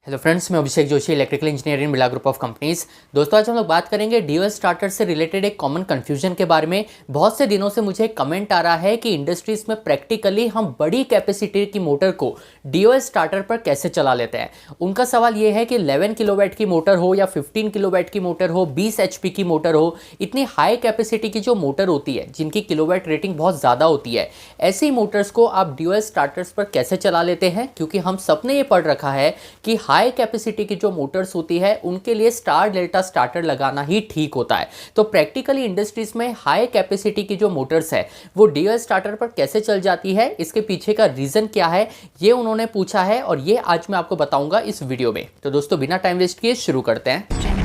Hello friends, मैं Abhishek Joshi, electrical engineer in Birla group of companies. दोस्तों, आज हम लोग बात करेंगे ड्यूअल स्टार्टर से रिलेटेड एक कॉमन कंफ्यूजन के बारे में। बहुत से दिनों से मुझे एक कमेंट आ रहा है कि इंडस्ट्रीज में प्रैक्टिकली हम बड़ी कैपेसिटी की मोटर को ड्यूअल स्टार्टर पर कैसे चला लेते हैं। उनका सवाल ये है कि 11 किलोवाट की मोटर हो या 15 किलोवाट की मोटर हो, 20 एचपी की मोटर हो, इतनी हाई कैपेसिटी की जो मोटर होती है जिनकी किलोवाट रेटिंग बहुत ज़्यादा होती है, ऐसी मोटर्स को आप ड्यूअल स्टार्टर्स पर कैसे चला लेते हैं। क्योंकि हम सबने ये पढ़ रखा है कि हाई कैपेसिटी की जो मोटर्स होती है उनके लिए स्टार डेल्टा स्टार्टर लगाना ही ठीक होता है। तो प्रैक्टिकली इंडस्ट्रीज में हाई कैपेसिटी की जो मोटर्स है वो ड्यूअल स्टार्टर पर कैसे चल जाती है, इसके पीछे का रीजन क्या है, ये उन्होंने पूछा है और ये आज मैं आपको बताऊंगा इस वीडियो में। तो दोस्तों, बिना टाइम वेस्ट किए शुरू करते हैं।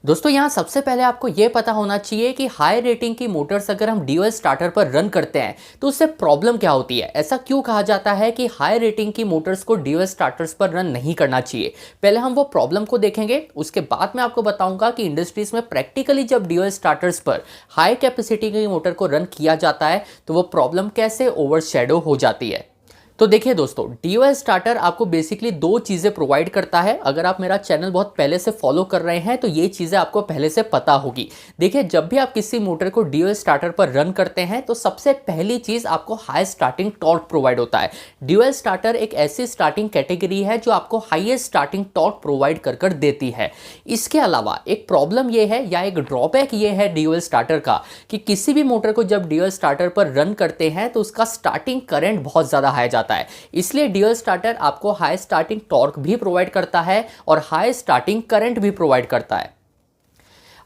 दोस्तों, यहाँ सबसे पहले आपको यह पता होना चाहिए कि हाई रेटिंग की मोटर्स अगर हम ड्यूअल स्टार्टर पर रन करते हैं तो उससे प्रॉब्लम क्या होती है। ऐसा क्यों कहा जाता है कि हाई रेटिंग की मोटर्स को ड्यूअल स्टार्टर्स पर रन नहीं करना चाहिए। पहले हम वो प्रॉब्लम को देखेंगे, उसके बाद मैं आपको बताऊंगा कि इंडस्ट्रीज में प्रैक्टिकली जब ड्यूअल स्टार्टर्स पर हाई कैपेसिटी की मोटर को रन किया जाता है तो वो प्रॉब्लम कैसे ओवरशैडो हो जाती है। तो देखिए दोस्तों, ड्यूअल स्टार्टर आपको बेसिकली दो चीज़ें प्रोवाइड करता है। अगर आप मेरा चैनल बहुत पहले से फॉलो कर रहे हैं तो ये चीज़ें आपको पहले से पता होगी। देखिए, जब भी आप किसी मोटर को ड्यूअल स्टार्टर पर रन करते हैं तो सबसे पहली चीज़ आपको हाई स्टार्टिंग टॉर्क प्रोवाइड होता है। ड्यूअल स्टार्टर एक ऐसी स्टार्टिंग कैटेगरी है जो आपको हाईएस्ट स्टार्टिंग टॉर्क प्रोवाइड कर देती है। इसके अलावा एक प्रॉब्लम ये है या एक ड्रॉबैक ये है ड्यूअल स्टार्टर का कि किसी भी मोटर को जब ड्यूअल स्टार्टर पर रन करते हैं तो उसका स्टार्टिंग करंट बहुत ज़्यादा हाई जाता है। इसलिए ड्यूअल स्टार्टर आपको हाई स्टार्टिंग टॉर्क भी प्रोवाइड करता है और हाई स्टार्टिंग करंट भी प्रोवाइड करता है।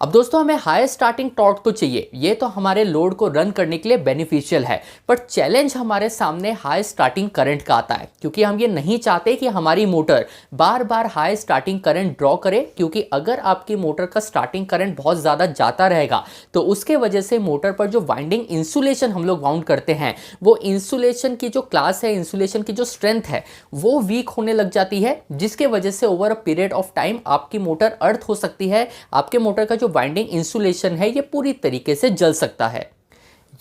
अब दोस्तों, हमें हाई स्टार्टिंग टॉर्क तो चाहिए, ये तो हमारे लोड को रन करने के लिए बेनिफिशियल है, पर चैलेंज हमारे सामने हाई स्टार्टिंग करंट का आता है। क्योंकि हम ये नहीं चाहते कि हमारी मोटर बार बार हाई स्टार्टिंग करंट ड्रॉ करे, क्योंकि अगर आपकी मोटर का स्टार्टिंग करंट बहुत ज़्यादा जाता रहेगा तो उसके वजह से मोटर पर जो वाइंडिंग इंसुलेशन हम लोग माउंट करते हैं, वो इंसुलेशन की जो क्लास है, इंसुलेशन की जो स्ट्रेंथ है, वो वीक होने लग जाती है, जिसके वजह से over a period of time आपकी मोटर अर्थ हो सकती है। आपके मोटर का वाइंडिंग इंसुलेशन है ये पूरी तरीके से जल सकता है।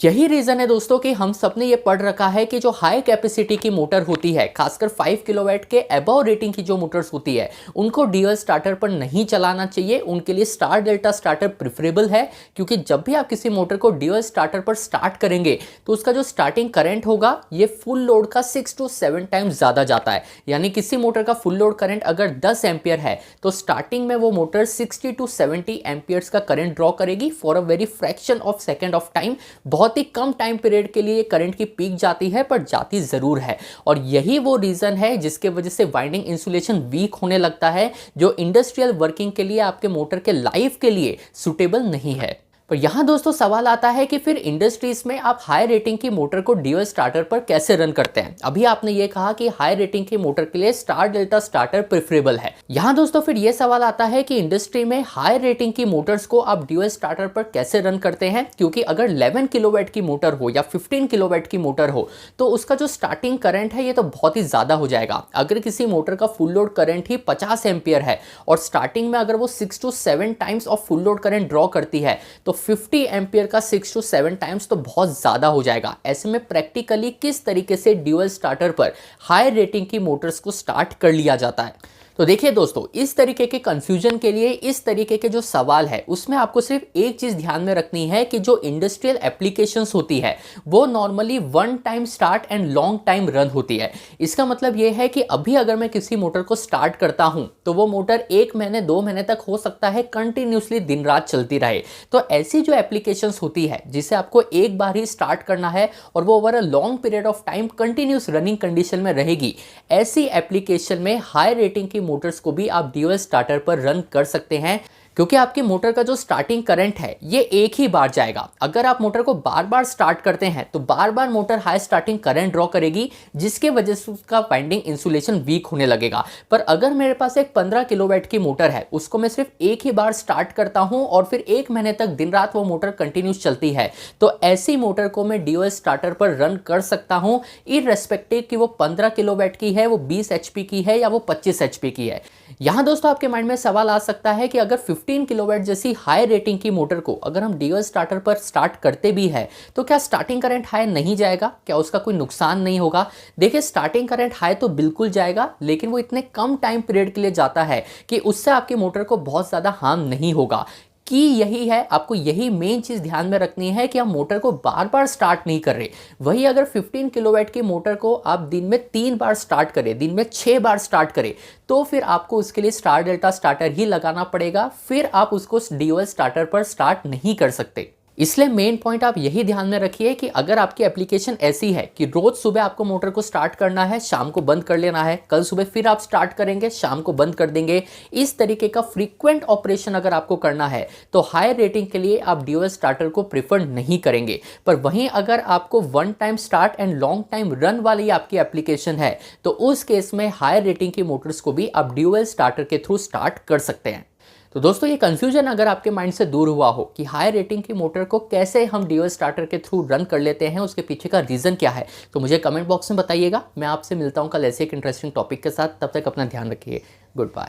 यही रीजन है दोस्तों कि हम सबने ये पढ़ रखा है कि जो हाई कैपेसिटी की मोटर होती है, खासकर 5 किलोवाट के अबव रेटिंग की जो मोटर्स होती है, उनको ड्यूअल स्टार्टर पर नहीं चलाना चाहिए। उनके लिए स्टार डेल्टा स्टार्टर प्रेफरेबल है। क्योंकि जब भी आप किसी मोटर को ड्यूअल स्टार्टर पर स्टार्ट करेंगे तो उसका जो स्टार्टिंग करंट होगा ये फुल लोड का 6 to 7 टाइम्स ज़्यादा जाता है। यानी किसी मोटर का फुल लोड करंट अगर 10 एम्पियर है तो स्टार्टिंग में वो मोटर 60 to 70 एम्पियर्स का करंट ड्रॉ करेगी for a very fraction of second of time. बहुत ही कम टाइम पीरियड के लिए करंट की पीक जाती है, पर जाती जरूर है। और यही वो रीजन है जिसके वजह से वाइंडिंग इंसुलेशन वीक होने लगता है, जो इंडस्ट्रियल वर्किंग के लिए, आपके मोटर के लाइफ के लिए सुटेबल नहीं है। पर यहाँ दोस्तों सवाल आता है कि फिर इंडस्ट्रीज में आप हाई रेटिंग की मोटर को ड्यूअल स्टार्टर पर कैसे रन करते हैं। अभी आपने ये कहा कि हाई रेटिंग की मोटर के लिए स्टार डेल्टा स्टार्टर प्रेफरेबल है। यहाँ दोस्तों फिर ये सवाल आता है कि इंडस्ट्री में हाई रेटिंग की मोटर्स को आप ड्यूअल स्टार्टर पर कैसे रन करते हैं। क्योंकि अगर 11 किलोवाट की मोटर हो या 15 किलोवाट की मोटर हो तो उसका जो स्टार्टिंग करंट है ये तो बहुत ही ज़्यादा हो जाएगा। अगर किसी मोटर का फुल लोड करंट ही 50 एम्पियर है और स्टार्टिंग में अगर वो 6 to 7 times of full load current draw करती है तो 50 एम्पियर का 6 to 7 टाइम्स तो बहुत ज़्यादा हो जाएगा। ऐसे में प्रैक्टिकली किस तरीके से ड्यूअल स्टार्टर पर हाई रेटिंग की मोटर्स को स्टार्ट कर लिया जाता है। तो देखिए दोस्तों, इस तरीके के कंफ्यूजन के लिए, इस तरीके के जो सवाल है उसमें आपको सिर्फ एक चीज़ ध्यान में रखनी है कि जो इंडस्ट्रियल एप्लीकेशंस होती है वो normally 1 time start and long time run होती है। इसका मतलब ये है कि अभी अगर मैं किसी मोटर को स्टार्ट करता हूं तो वो मोटर 1 महीने 2 महीने तक हो सकता है कंटिन्यूसली दिन रात चलती रहे। तो ऐसी जो एप्लीकेशंस होती है जिसे आपको एक बार ही स्टार्ट करना है और वो over a long period of time continuous running condition में रहेगी, ऐसी एप्लीकेशन में हाई रेटिंग की मोटर्स को भी आप ड्यूअल स्टार्टर पर रन कर सकते हैं। क्योंकि आपकी मोटर का जो स्टार्टिंग करंट है ये एक ही बार जाएगा। अगर आप मोटर को बार बार स्टार्ट करते हैं तो बार बार motor high starting current draw करेगी, जिसके वजह से उसका वाइंडिंग इंसुलेशन वीक होने लगेगा। पर अगर मेरे पास एक 15 किलोवाट की मोटर है, उसको मैं सिर्फ एक ही बार स्टार्ट करता हूं और फिर 1 महीने तक दिन रात वो मोटर कंटिन्यूस चलती है, तो ऐसी मोटर को मैं ड्यूअल स्टार्टर पर रन कर सकता हूं, इररेस्पेक्टिव कि वो 15 किलोवाट की है, वो 20 एचपी की है या वो 25 एचपी की है। यहाँ दोस्तों आपके माइंड में सवाल आ सकता है कि अगर 15 किलोवाट जैसी हाई रेटिंग की मोटर को अगर हम ड्यूअल स्टार्टर पर स्टार्ट करते भी है तो क्या स्टार्टिंग करंट हाई नहीं जाएगा? क्या उसका कोई नुकसान नहीं होगा? देखिए, स्टार्टिंग करंट हाई तो बिल्कुल जाएगा, लेकिन वो इतने कम टाइम पीरियड के लिए जाता है कि उससे आपकी मोटर को बहुत ज़्यादा हार्म नहीं होगा। कि यही है, आपको यही मेन चीज़ ध्यान में रखनी है कि आप मोटर को बार बार स्टार्ट नहीं कर रहे। वही अगर 15 किलोवाट की मोटर को आप दिन में 3 बार स्टार्ट करें, दिन में 6 बार स्टार्ट करें, तो फिर आपको उसके लिए स्टार डेल्टा स्टार्टर ही लगाना पड़ेगा। फिर आप उसको ड्यूअल स्टार्टर पर स्टार्ट नहीं कर सकते। इसलिए मेन पॉइंट आप यही ध्यान में रखिए कि अगर आपकी एप्लीकेशन ऐसी है कि रोज सुबह आपको मोटर को स्टार्ट करना है, शाम को बंद कर लेना है, कल सुबह फिर आप स्टार्ट करेंगे, शाम को बंद कर देंगे, इस तरीके का फ्रीक्वेंट ऑपरेशन अगर आपको करना है तो हाई रेटिंग के लिए आप ड्यूअल स्टार्टर को प्रेफर नहीं करेंगे। पर वहीं अगर आपको one time start and long time run वाली आपकी एप्लीकेशन है तो उस केस में हाई रेटिंग की मोटर्स को भी आप ड्यूअल स्टार्टर के थ्रू स्टार्ट कर सकते हैं। तो दोस्तों, ये कंफ्यूजन अगर आपके माइंड से दूर हुआ हो कि हाई रेटिंग की मोटर को कैसे हम ड्यूअल स्टार्टर के थ्रू रन कर लेते हैं, उसके पीछे का रीज़न क्या है, तो मुझे कमेंट बॉक्स में बताइएगा। मैं आपसे मिलता हूं कल ऐसे एक इंटरेस्टिंग टॉपिक के साथ। तब तक अपना ध्यान रखिए। Good bye.